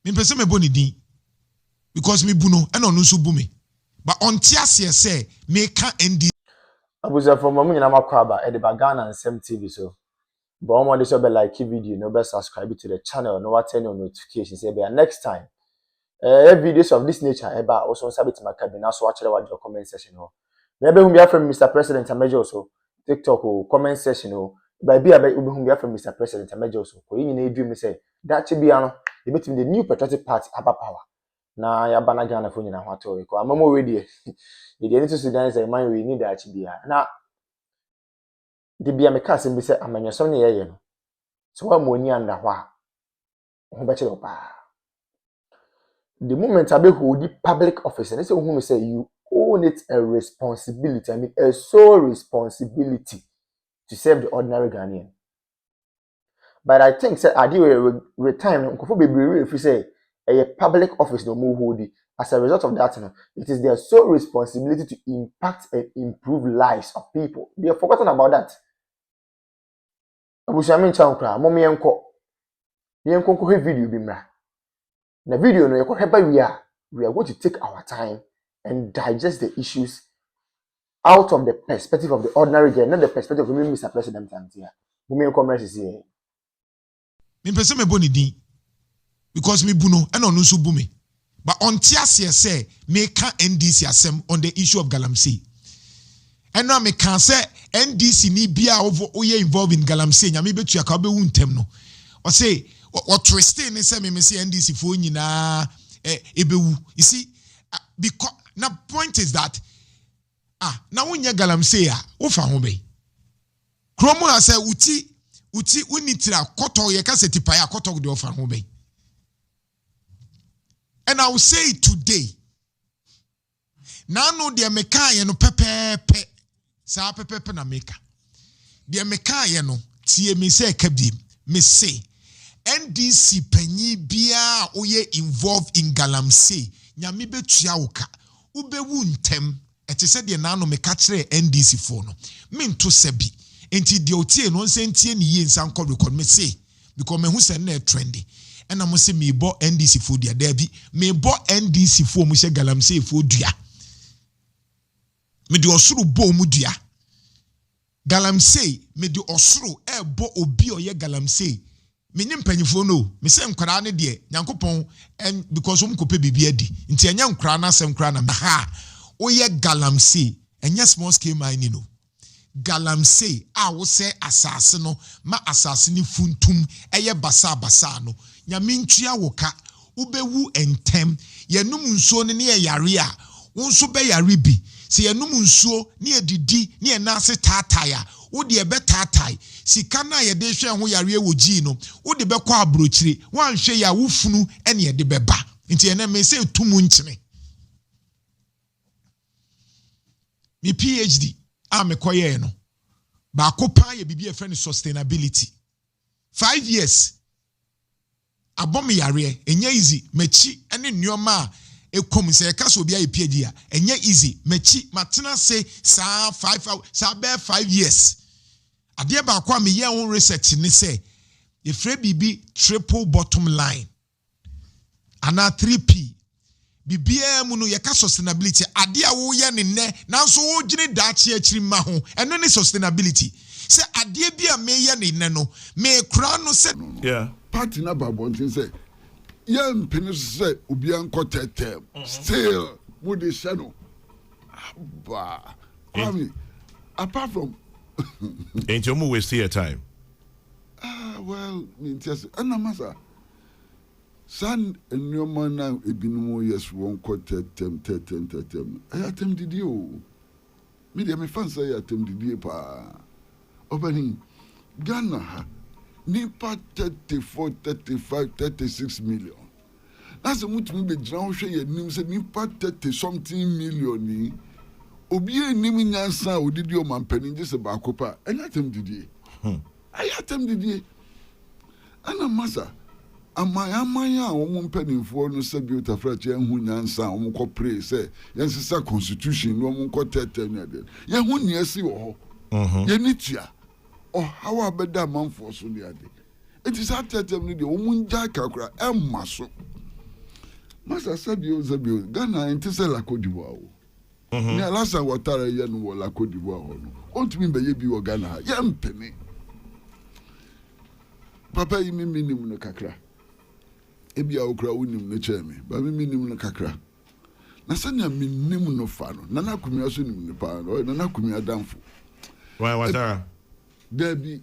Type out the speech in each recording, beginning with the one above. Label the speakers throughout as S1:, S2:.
S1: Me pese me boni din because me buno and on nso bu me. But on tiasie say me ka NDC
S2: abuza from mamu nyina makwaba e de bagana and sapp0int3d so. But one more this be like video, no be subscribe to the channel, no what turn on notifications. Say be next time. Videos of this nature eba also sabit makabina so watch your comment section ho. Maybe whom be from Mr. President Amejo also TikTok or comment section ho. By be whom be from Mr. President Amejo also. Ko yin na dream say that be ano e between the new patriotic party aba power. Na ya bana Ghana fo nyina ho ato ko amamo we dey. The need to Sudan say man we need that be na the be ameka asem bi say amanyasom ne yeye no. So wa mo ni anda ho a ho be chiro pa. The moment I be hold the public office, and they say, who say you own it a responsibility. I mean, a sole responsibility to serve the ordinary Ghanaian. But I think, say, I do retirement. If you say a public office no more hold it, as a result of that, it is their sole responsibility to impact and improve lives of people. They have forgotten about that. Abushamin chankra, mommy enko. The enko video bimra. In the video, we are going to take our time and digest the issues out of the perspective of the ordinary girl, not the perspective of Mr. President.
S1: me pese me boni din because me buno and on nso bu me. But on tiasie say me ka NDC asem on the issue of Galamsey. And now me can say NDC ni bia over oye involved in Galamsey nya me betu aka be wuntem no. O say what twisting is say me say NDC for nyina ebewu. You see, because now point is that now when you Galamsey wo fa ho be. Kromo ha say uti unitira koto ye ka setipa ya koto de ofa ho be. And I will say it today. Now no de meka ye no pepepe. Sa pepepe na meka. De meka ye no tie me say kabdi me say NDC panyi bia oye involved in Galamsey nyame betua woka ubewu ntem ete se de na no meka kire NDC fo no mento sabi enti de otie no nsentie ne ye nsan ko record me say because me hu se na trendy ena mo se me bo NDC fo dia dabi me bo NDC fo mo se Galamsey fo dua me de osuru bo mu dua Galamsey me de osuru bo obi oye Galamsey me nim panyifo no me se nkwara ne de Nyankopon and because kope bibia adi nti enya nkwara na asem kwara na ha oye Galamsey enya small scale mining no Galamsey wo se asase no ma asase ni funtum eye basa no nyame ntua woka ubewu entem yenum nsuo ne ye yare a wonso be yare bi se yenum nsuo ne edidi ne na ase tataya wo de ebe tatai sika na ye de hwe ho yare wogi no wo de be kwa abrochire wan hwe ya wofunu ene ye de beba nti ene me se tumu nkyene mi PhD me koye no ba ko pan ye bibia friend sustainability 5 years abom yare enye easy machi ene nneoma ekom se ka so bia ye PhD a enye easy machi matena say sa 5 years ade ba kwa me ye won research ni say ye free bibi triple bottom line ana 3p bibia mu no ye ka sustainability ade a wo ye ne ne nanso wo gine daachi akiri ma ho eno ne sustainability say ade bia me ye ne ne no me kura no say
S3: yeah
S4: party na babontin say yan penis say obi an th3m still with the shadow ba kwami apart from
S3: ain't you waste your time
S4: well just anamasa san enyoma na ebinumo yes won th3m ayatem didi o me dey me fan say ayatem didi pa obani Ghana ha nipa 34 35 36 million that's mutu be ground hwe ye nim say nipa 30 something million ni obi enim nyansa odidi o mampani je se ba kopa ayatem didi ayatem didi ana masa amaya omo mpanimfo no se biota frache hu nyansa omo ko pray say yensisa constitution no omo ko th3m ye hu ni asi wo ho ye nitia how abeda manfo so ni ade it is th3m ni de omo nja kakura emma so Masa sabio Ghana intese la Côte d'Ivoire. Ni alasa watara ya no la Côte d'Ivoire no. Ontumi be ye bi wo Ghana ya mpene. Papa yi mi minim no kakra. Ebia okra wonim no cheme. Ba mi minim no kakra. Na sanya minim no fa no. Nana kumi aso nim no pa no. Nana kumi adamfo.
S3: Why watara?
S4: Debbie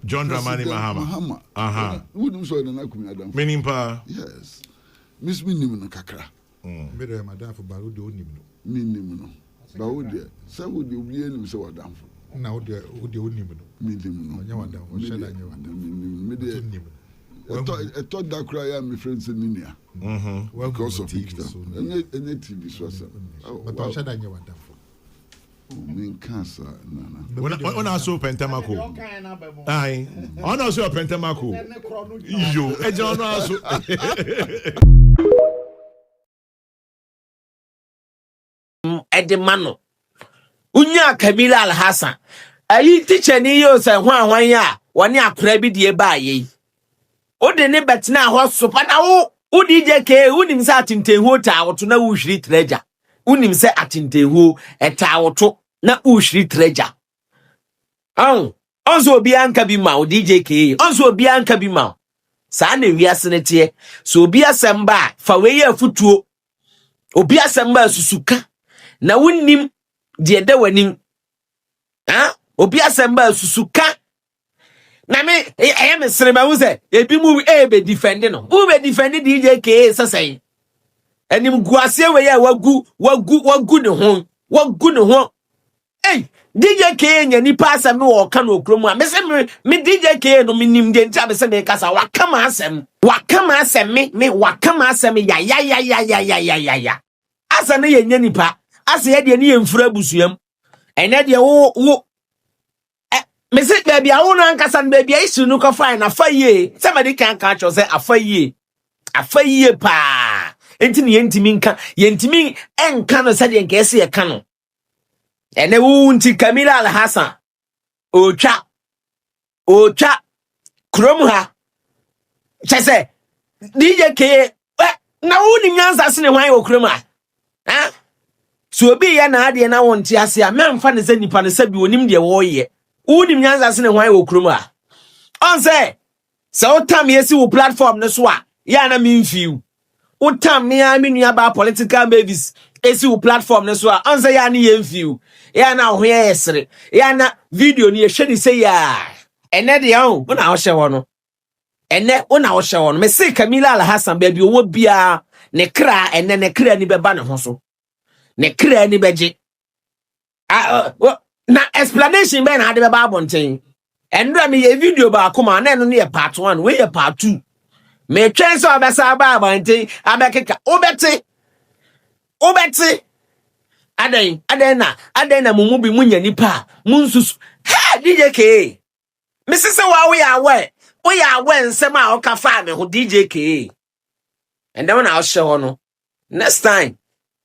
S3: John Dramani Mahama.
S4: Wonim so nana kumi adamfo.
S3: Minim pa.
S4: Yes. Miss minim no kakra.
S1: Mbere madam for baru de onim no.
S4: Minim no. Ba wo de. Sa wo de obi enim se wadamfo.
S1: Na wo de onim no.
S4: Minim no.
S1: Onya wadam, o sheda nya wadam.
S4: Me de. Eto da kra ya me friends ninia. Because of it. Any TV so asa.
S1: But o sheda nya wadam.
S4: Min cancer nana.
S3: When I saw Pentamako. Aye. On also Pentamako. Yo, e je on also.
S5: Edemano unya Kamila Al-Hassan ayi teacher ni yo se hwan ya woni akora bi de ba yi o de ne betina ho sopa na wo DJ K unim se atintehu ta woto na wo hwiri treasure unim se atintehu eta woto na wo hwiri treasure onzo obi anka bi ma o DJ K onzo obi anka bi ma sa na wiase ne tie so obi asamba fa we ya futuo obi asamba susuka na wunnim de da wanim obi asamba susuka na me me sreba wo se ebi mu be defend no wo be defend DJ K sasai enim guase we ya wagu ne ho DJ K nya ni pa asem wo ka no okromu a me se me DJ K no minim de ntia be se me kasa wakama asem me wakama asem ya asa ne ye nya nipa asa ye de ne ye mfura busuam ene de wo me se baby awo no ankasa no baby isu no ko fine na faye somebody can catch us say afaye pa enti ne yentimi nka yentimi enka no se de nka ese ye ka no ene wu nti Kamila Al-Hassan ocha krom ha chese DJ K na wu ni nyansa se ne hwan wo krom ha so obi ya na ade na wonti ase a memfa ne se nipa ne sabi onim de wo ye wu ni nyansa se ne hwan wo krom ha on say so tam yesi wo platform ne so a ya na memfiu utam me a me nua ba political babies esi wo platform ne so a on say ya na yemfiu ya na ho ye sere ya na video ni ye hwe ni say ya ene de ho na ho hye ho no ene wo na ho hye ho no me say Kamila Al-Hassan baby owo bia ne kra ene ne kra ni beba ne ho so ne kra ni beje na explanation be na de beba abonten enra me ye video ba akoma na eno ne ye part 1 we ye part 2 me twen so obesa ba abonten abekeka obeti aden na mumu bi munya nipa munsusu ha DJ K misise wa we awe nsem a o ka fa me ho DJ K and then na o hye ho no next time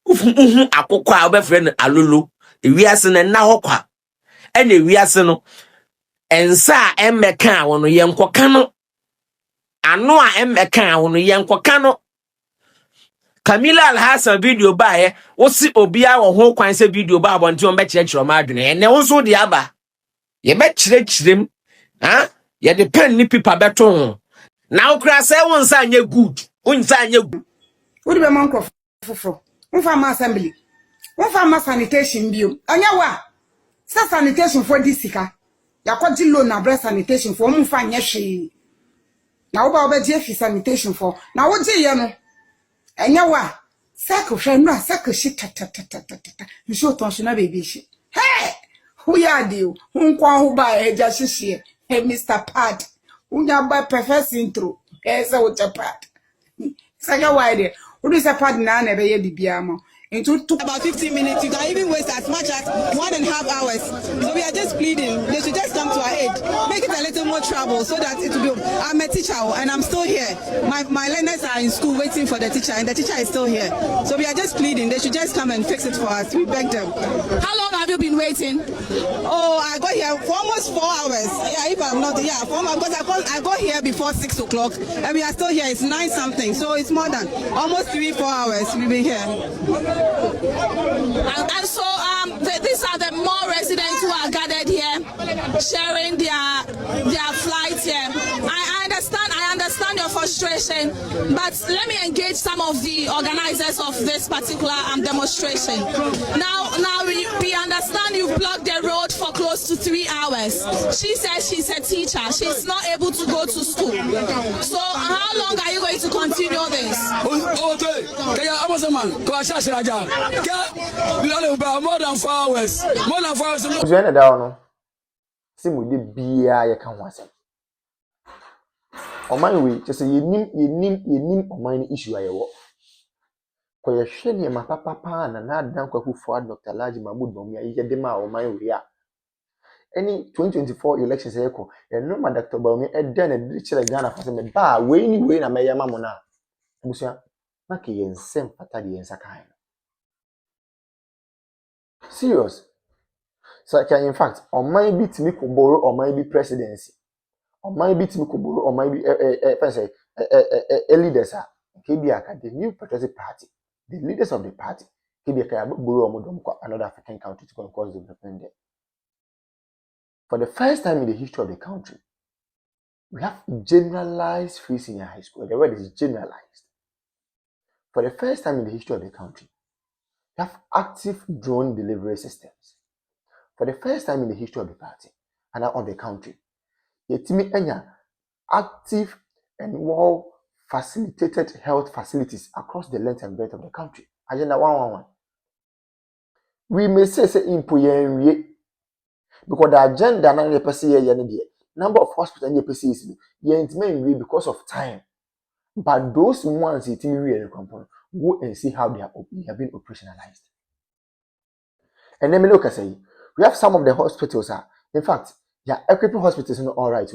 S5: ufu akokwa a obefre no alolo ewiase na ho kwa ene ewiase no ensa emmeka wo no yenkoka no ano a emmeka wo no yenkoka no Kamila Al-Hassan video ba wo si obia wo ho kwan se video ba abonti on be kirechiro ma adwene ene wo so de aba ye be kirechirem ye de pen ni paper beto ho na okra se won sa anya good unsa anya good
S6: wo de be man ko foforo won fa ma assembly won fa ma sanitation bio anya wa sa sanitation for disika yakwaji loan na breast sanitation for won fa anya hwe na wo ba obeje fi sanitation for na wo je ye no enya wa sako hwe no sako shi ta nso tonshina baby shi hey who ya dio nkwa ho ba eja hihie hey Mr. Pad unya ba perfect intro say what a pad sanya wide we say pad na be ye bibia mo It took about 15 minutes. You can even waste as much as 1.5 hours. So we are just pleading. They should just come to our aid. Make it a little more trouble so that it will be. I'm a teacher and I'm still here. My learners are in school waiting for the teacher and the teacher is still here. So we are just pleading. They should just come and fix it for us. We beg them. How long have you been waiting? Oh, I got here for almost 4 hours. Yeah, if I'm not, yeah, 4 hours. Because I got here before 6 o'clock and we are still here. It's 9 something. So it's more than almost 3-4 hours we've been here. And so these are the more residents who are gathered here, sharing their flight here. I understand your frustration, but let me engage some of the organizers of this particular demonstration. Now we understand you've blocked the road for close to 3 hours. She says she's a teacher. She's not able to go to school. So how long are you going to continue this?
S2: More than 4 hours. More than 4 hours. Join it down. See, we did be a can once. On my way, just say you name on my issue. I walk. For your shame, my papa and not done who for Dr. Laji Mahmoud Bomia, you get them out on my way. Any 2024 elections echo, and no man Dr. Bomia, and then a digital Ghana for some bar, way, a mayor mamona. Monsieur, Maki and Sem Patadi and Sakai. Serious. So in fact, on my bit me could borrow or my be presidency. On my bit me could borrow or my be a leaders are KBA, the new patriotic party, the leaders of the party, KBA borrow another African country to cause development there. For the first time in the history of the country, we have generalized free senior high school. The word is generalized. For the first time in the history of the country, we have active drone delivery systems. For the first time in the history of the party and of the country, Yetimi Enya active and well facilitated health facilities across the length and breadth of the country. Agenda 111. We may say impuye because the agenda na the person here number of hospitals and the is intimate because of time. But those ones yetimi go and see how they have been operationalized. And then me look say we have some of the hospitals in fact, they are equipping hospitals not all right,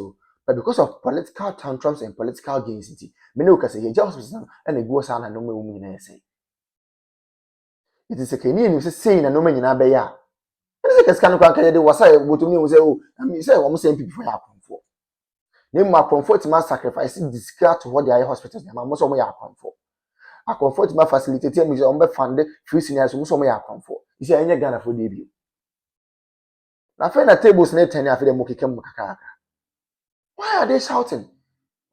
S2: but because of political tantrums and political gains, me look say here hospitals and they go sana no me say. It is a Kenyan who say na no me nyina be ya. It is a scan kan kan dey wasa botumi say oh, I mean say we say NPP for ya comfort. Name ma comfort ma sacrifice discard to what they are hospitals na mo so mo ya comfort. A comfort ma facilitate me say on be fund free seniors mo so mo ya comfort. You say anya Ghana for dey. Na fe na tables na 10 afi dem mokekam kakaka. Why are they shouting?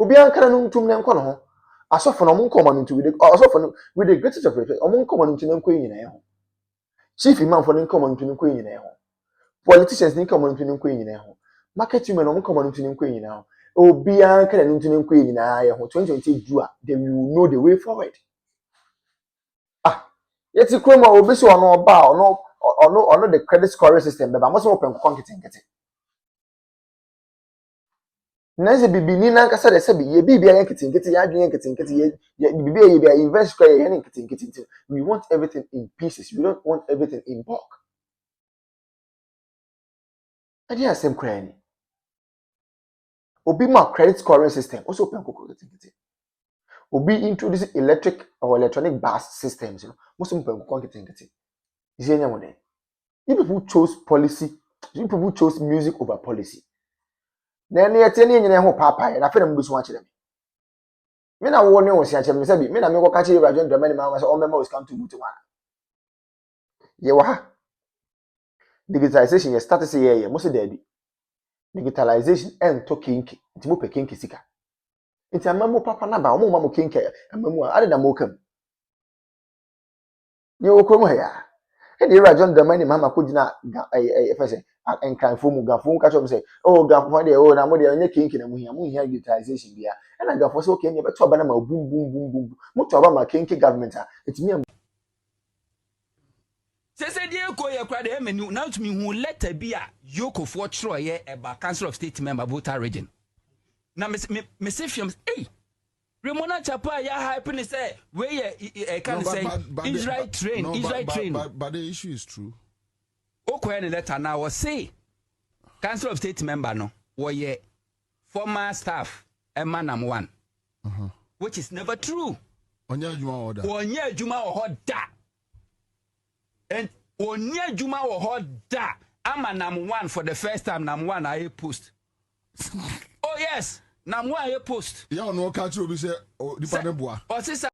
S2: Obi ankara no ntum ne nko no ho. Asofo no mo nko ma no ntu asofo no with the greatest of respect, omo nko ma no ntu ne nko nyina ho. Chief imam for nko ma no ntu ne nko nyina ho. Politicians nko ma no ntu ne nko nyina ho. Market women omo nko ma no ntu ne nko nyina ho. Obi ankara no ntu ne nko nyina ho. 2020 Jua, then we will know the way forward. Yeti kroma obi so ono ba ono the credit scoring system be ba mo so open konketenkete. Nanze bibini na nkasa de se bi ye bibia yanketenkete ya adwen yanketenkete ye bibia ye bia invest square ye yanketenkete. We want everything in pieces. We don't want everything in bulk. Adi asem kra ni. Obi ma credit scoring system also open konketenkete. Obi introduce electric or electronic bus systems, most of them konketenkete. Is any one there? You people chose policy, you people chose music over policy. Then you tell me ho papa, and I feel them watch them. Me na warning was such a me me na me go catch you John Dramani mama so all members come to Butuu. Ye wa. Digitalization ye start say ye most there be. Digitalization and to kinki, nti mo pe kinki sika. Nti amamu papa na ba omo mamu kinki amamu ade na mo kam. Ye wo krom ya. And the John Dramani mama could not and can form Gafon catch up say, oh, Gafon, oh, now what they are making and we have utilization here. And I got for so can you but to Banama boom, boom, boom, boom, much about my kinky government. It's me.
S7: Say dear Koya cried him and now to me who let a be a yoke of what Troy about Council of State member Butuu region. Now Miss Fiums, hey. Ramona Chapa ya hype say where can say Israel train, Israel train.
S4: But the issue is true.
S7: Okay, the letter now was say Council of State member no, were former staff Emanam 1, which is never true.
S4: Onya Juma order.
S7: Onya Juma or da. And Onya Juma or da. Amanam 1 for the first time. Nam 1 I post. Oh yes, Nam 1 I post.
S4: Yeah, no catch you. We say, oh, the panel boy.
S7: Or sister.